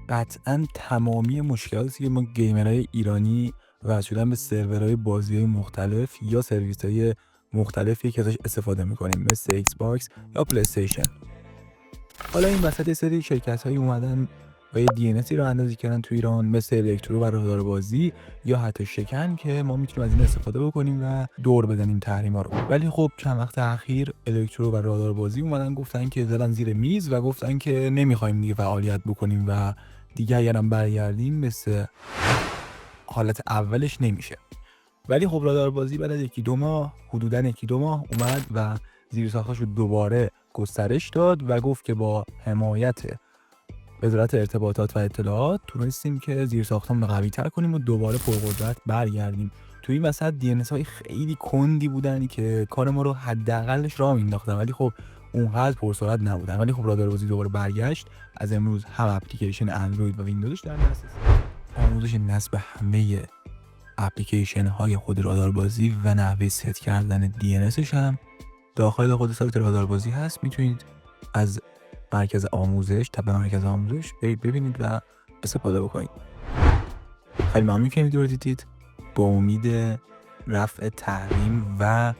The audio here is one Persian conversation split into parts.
قطعاً تمامی مشکلاتی که ما گیمرهای ایرانی وصل شدن به سرورهای بازی‌های مختلف یا سرویس‌های مختلفی که ازش استفاده می‌کنیم مثل ایکس باکس یا پلی استیشن. حالا این وسط یه سری شرکت‌هایی اومدن و یه DNSی راه اندازی کردن تو ایران مثل الکترو و رادار بازی یا حتی شکن که ما میتونیم از این استفاده بکنیم و دور بزنیم تحریما رو. ولی خب چند وقت اخیر الکترو و رادار بازی اومدن گفتن که زدن زیر میز و گفتن که نمیخوایم دیگه فعالیت بکنیم و دیگه اگرم برگردیم مثل حالت اولش نمیشه. ولی خب رادار بازی بعد از حدوداً یکی دو ماه اومد و زیرساختش رو دوباره گسترش داد و گفت که با حمایت وزارت ارتباطات و اطلاعات تونستیم که زیرساختمون رو قوی‌تر کنیم و دوباره پرقدرت برگردیم. تو این وسط DNS های خیلی کندی بودن که کار ما رو حداقلش راه مینداختن، ولی خب اونقدر پرسرعت نبودن. ولی خب رادار بازی دوباره برگشت. از امروز هم اپلیکیشن اندروید و ویندوزش در دسترسه. آموزش نصب همه اپلیکیشن های خود رادار بازی و نحوه ست کردن DNSش هم داخل خود سایت رادار بازی هست. میتونید از مرکز آموزش برید ببینید و استفاده بکنید. خیلی ممنون که ویدیو رو دیدید. با امید رفع تحریم و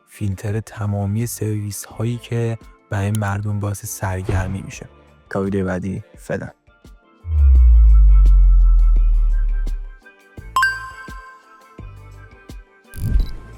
فیلتر تمامی سرویس هایی که برای مردم باعث سرگرمی میشه. تا ویدیو بعدی، فعلا.